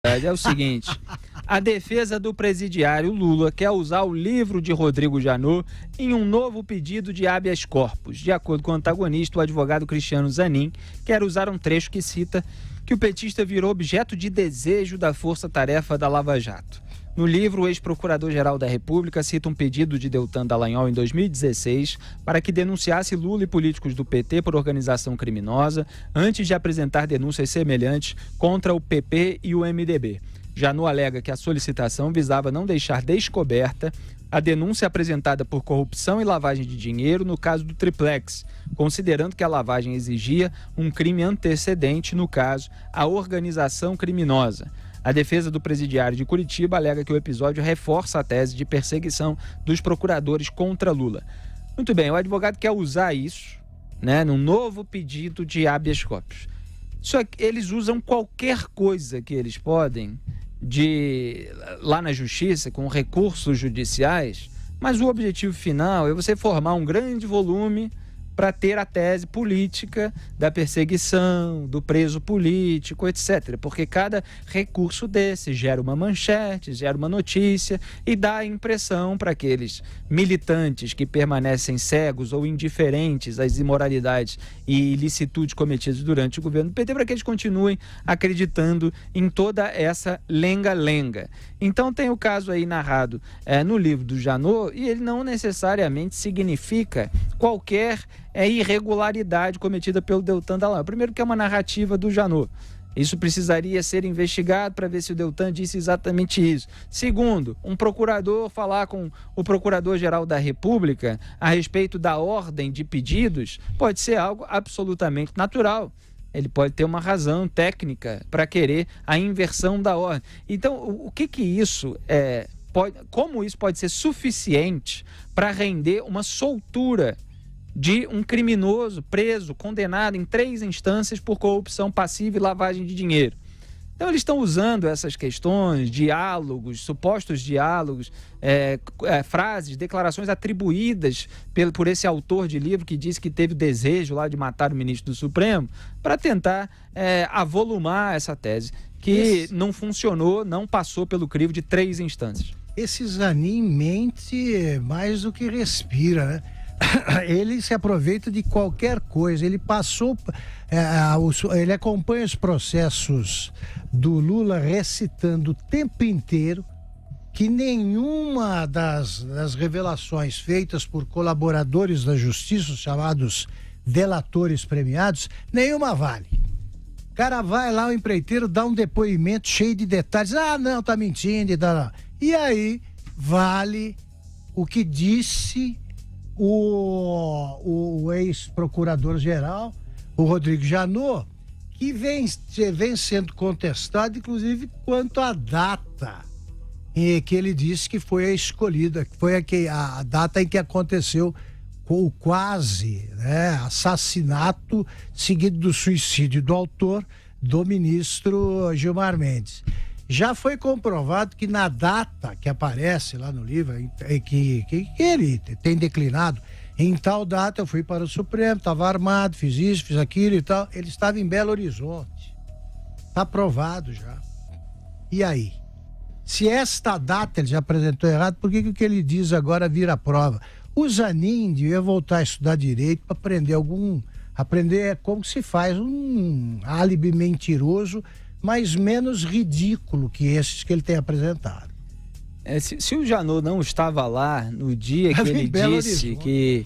É o seguinte, a defesa do presidiário Lula quer usar o livro de Rodrigo Janot em um novo pedido de habeas corpus. De acordo com o antagonista, o advogado Cristiano Zanin quer usar um trecho que cita que o petista virou objeto de desejo da força-tarefa da Lava Jato. No livro, o ex-procurador-geral da República cita um pedido de Deltan Dallagnol em 2016 para que denunciasse Lula e políticos do PT por organização criminosa antes de apresentar denúncias semelhantes contra o PP e o MDB. Janot alega que a solicitação visava não deixar descoberta a denúncia apresentada por corrupção e lavagem de dinheiro no caso do Triplex, considerando que a lavagem exigia um crime antecedente, no caso, a organização criminosa. A defesa do presidiário de Curitiba alega que o episódio reforça a tese de perseguição dos procuradores contra Lula. Muito bem, o advogado quer usar isso, num novo pedido de habeas corpus. Só que eles usam qualquer coisa que eles podem lá na justiça, com recursos judiciais, mas o objetivo final é você formar um grande volume para ter a tese política da perseguição, do preso político, etc. Porque cada recurso desse gera uma manchete, gera uma notícia e dá a impressão para aqueles militantes que permanecem cegos ou indiferentes às imoralidades e ilicitudes cometidas durante o governo do PT, para que eles continuem acreditando em toda essa lenga-lenga. Então tem o caso aí narrado no livro do Janot, e ele não necessariamente significa qualquer irregularidade cometida pelo Deltan Dallagnol. Primeiro, que é uma narrativa do Janot. Isso precisaria ser investigado para ver se o Deltan disse exatamente isso. Segundo, um procurador falar com o Procurador-Geral da República a respeito da ordem de pedidos pode ser algo absolutamente natural. Ele pode ter uma razão técnica para querer a inversão da ordem. Então, o que isso como isso pode ser suficiente para render uma soltura de um criminoso preso, condenado em 3 instâncias por corrupção passiva e lavagem de dinheiro? Então eles estão usando essas questões, diálogos, supostos diálogos, frases, declarações atribuídas por esse autor de livro que disse que teve o desejo lá de matar o ministro do Supremo, para tentar avolumar essa tese, que não funcionou, não passou pelo crivo de 3 instâncias. Esse Zanin mente mais do que respira, né? Ele se aproveita de qualquer coisa. Ele ele acompanha os processos do Lula recitando o tempo inteiro que nenhuma das revelações feitas por colaboradores da justiça, chamados delatores premiados, nenhuma vale. O cara vai lá, o empreiteiro dá um depoimento cheio de detalhes. Ah, não, tá mentindo. E aí vale o que disse o ex-procurador-geral, o Rodrigo Janot, que vem sendo contestado, inclusive, quanto à data que ele disse que foi a escolhida, que foi a data em que aconteceu o quase assassinato seguido do suicídio do autor, do ministro Gilmar Mendes. Já foi comprovado que na data que aparece lá no livro, que ele tem declinado, em tal data eu fui para o Supremo, estava armado, fiz isso, fiz aquilo e tal, ele estava em Belo Horizonte. Está provado já. E aí? Se esta data ele já apresentou errado, por que o que ele diz agora vira prova? O Zanin devia voltar a estudar direito para aprender como se faz um álibi mentiroso, mas menos ridículo que esses que ele tem apresentado. Se o Janot não estava lá no dia que ele disse que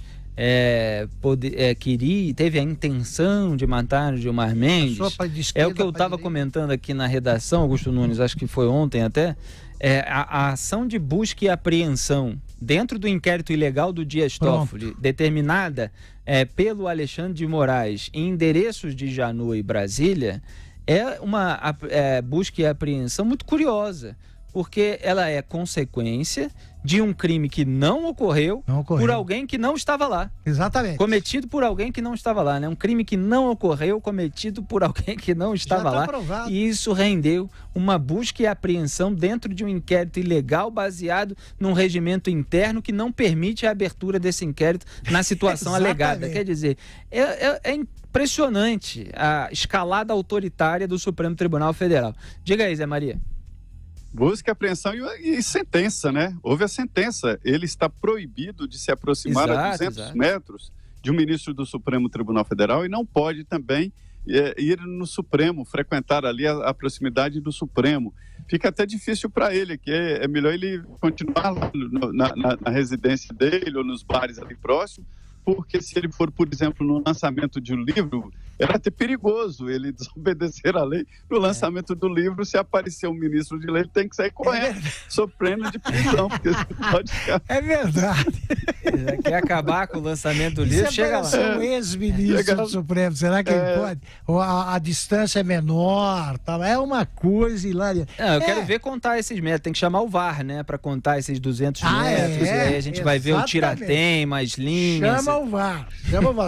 teve a intenção de matar o Gilmar Mendes, é o que eu estava comentando aqui na redação, Augusto Nunes, acho que foi ontem até, a ação de busca e apreensão dentro do inquérito ilegal do Dias Toffoli, determinada pelo Alexandre de Moraes em endereços de Janot e Brasília, é uma busca e apreensão muito curiosa, porque ela é consequência de um crime que não ocorreu por alguém que não estava lá. Exatamente. Cometido por alguém que não estava lá, né? Um crime que não ocorreu, cometido por alguém que não estava lá. Provado. E isso rendeu uma busca e apreensão dentro de um inquérito ilegal baseado num regimento interno que não permite a abertura desse inquérito na situação alegada. Quer dizer, é impressionante a escalada autoritária do Supremo Tribunal Federal. Diga aí, Zé Maria. Busca, apreensão e sentença, né? Houve a sentença. Ele está proibido de se aproximar a 200 metros de um ministro do Supremo Tribunal Federal e não pode também ir no Supremo, frequentar ali a proximidade do Supremo. Fica até difícil para ele, que é melhor ele continuar lá na residência dele ou nos bares ali próximos, porque se ele for, por exemplo, no lançamento de um livro, era até perigoso ele desobedecer a lei. No lançamento do livro, se aparecer um ministro de lei, ele tem que sair correndo, sob pena de prisão, porque pode ficar... É verdade. Ele quer acabar com o lançamento do livro, chega lá. Um ex-ministro do Supremo, será que ele pode? Ou a distância é menor, tal. É uma coisa hilária. Não, eu quero ver contar esses metros, tem que chamar o VAR, né, para contar esses 200 metros, e aí a gente vai ver o tiratem, as linhas... Chama o VAR.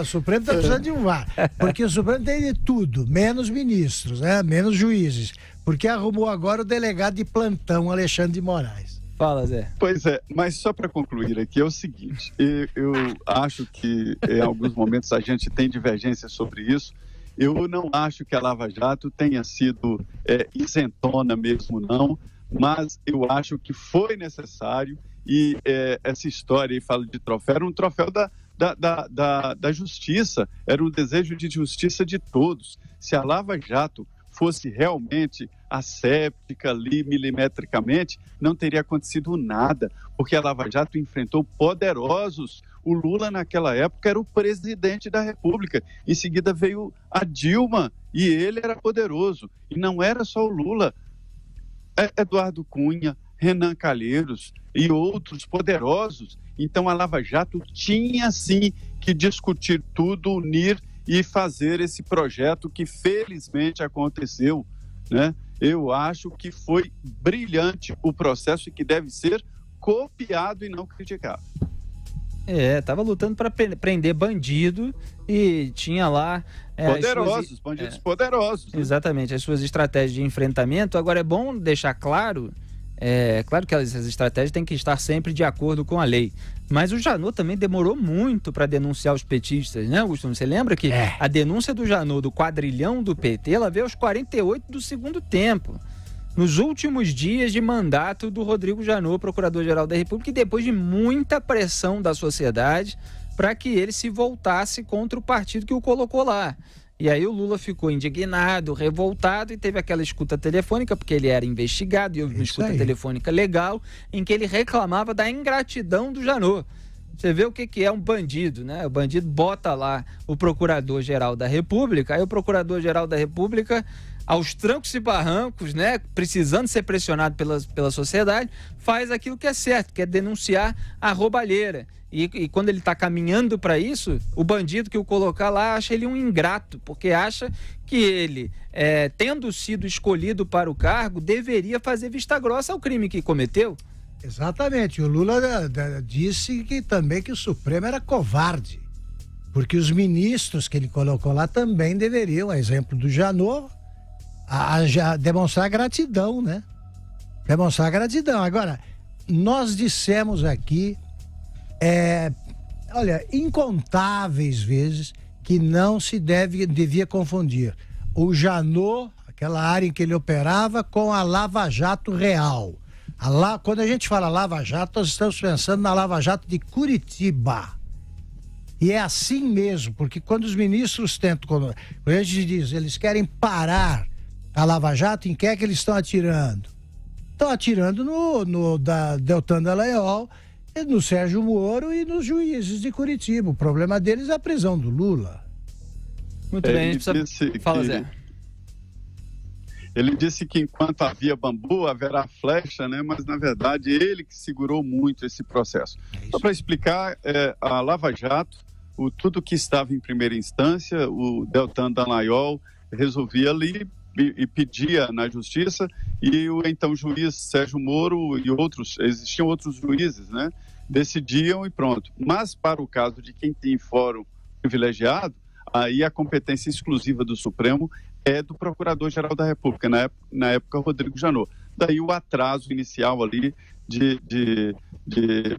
O Supremo está precisando de um VAR. Porque o Supremo tem de tudo, menos ministros, né? Menos juízes. Porque arrumou agora o delegado de plantão, Alexandre de Moraes. Fala, Zé. Pois é, mas só para concluir aqui é o seguinte, eu acho que em alguns momentos a gente tem divergência sobre isso. Eu não acho que a Lava Jato tenha sido isentona mesmo, não, mas eu acho que foi necessário e essa história aí, fala de troféu, era um troféu da justiça, era um desejo de justiça de todos. Se a Lava Jato fosse realmente asséptica ali, milimetricamente, não teria acontecido nada, porque a Lava Jato enfrentou poderosos. O Lula, naquela época, era o presidente da República. Em seguida veio a Dilma, e ele era poderoso. E não era só o Lula. Eduardo Cunha, Renan Calheiros e outros poderosos. Então a Lava Jato tinha sim que discutir tudo, unir e fazer esse projeto que felizmente aconteceu, né? Eu acho que foi brilhante o processo e que deve ser copiado e não criticado. Tava lutando para prender bandido e tinha lá... bandidos poderosos. Né? Exatamente, as suas estratégias de enfrentamento. Agora é bom deixar claro, claro que essas estratégias têm que estar sempre de acordo com a lei. Mas o Janot também demorou muito para denunciar os petistas, né, Augusto? Você lembra que a denúncia do Janot, do quadrilhão do PT, ela veio aos 48 do segundo tempo. Nos últimos dias de mandato do Rodrigo Janot, Procurador-Geral da República, e depois de muita pressão da sociedade para que ele se voltasse contra o partido que o colocou lá. E aí o Lula ficou indignado, revoltado e teve aquela escuta telefônica, porque ele era investigado, e houve uma escuta telefônica legal, em que ele reclamava da ingratidão do Janot. Você vê o que é um bandido, né? O bandido bota lá o Procurador-Geral da República, aí o Procurador-Geral da República, aos trancos e barrancos, né, precisando ser pressionado pela sociedade, faz aquilo que é certo, que é denunciar a roubalheira. E quando ele está caminhando para isso, o bandido que o colocar lá acha ele um ingrato, porque acha que ele, tendo sido escolhido para o cargo, deveria fazer vista grossa ao crime que cometeu. Exatamente. O Lula disse também que o Supremo era covarde, porque os ministros que ele colocou lá também deveriam, a exemplo do Janot, já demonstrar gratidão, né? Demonstrar gratidão. Agora, nós dissemos aqui, incontáveis vezes, que não se devia confundir o Janot, aquela área em que ele operava, com a Lava Jato real. Quando a gente fala Lava Jato, nós estamos pensando na Lava Jato de Curitiba. E é assim mesmo, porque quando os ministros tentam, quando a gente diz, eles querem parar a Lava Jato, em que é que eles estão atirando? Estão atirando no Deltan Dallagnol, no Sérgio Moro e nos juízes de Curitiba. O problema deles é a prisão do Lula. Muito bem, a gente precisa... Fala, Zé. Ele disse que enquanto havia bambu, haverá flecha, né? Mas, na verdade, ele que segurou muito esse processo. Só para explicar, a Lava Jato, tudo que estava em primeira instância, o Deltan Dallagnol resolvia ali e pedia na justiça, e o então juiz Sérgio Moro e outros, existiam outros juízes, né, decidiam e pronto. Mas para o caso de quem tem fórum privilegiado, aí a competência exclusiva do Supremo é do Procurador-Geral da República, na época Rodrigo Janot. Daí o atraso inicial ali de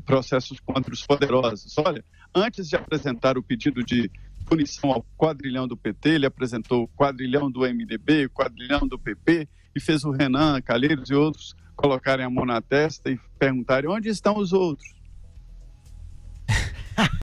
processos contra os poderosos. Olha, antes de apresentar o pedido de punição ao quadrilhão do PT, ele apresentou o quadrilhão do MDB, o quadrilhão do PP, e fez o Renan Calheiros e outros colocarem a mão na testa e perguntarem onde estão os outros.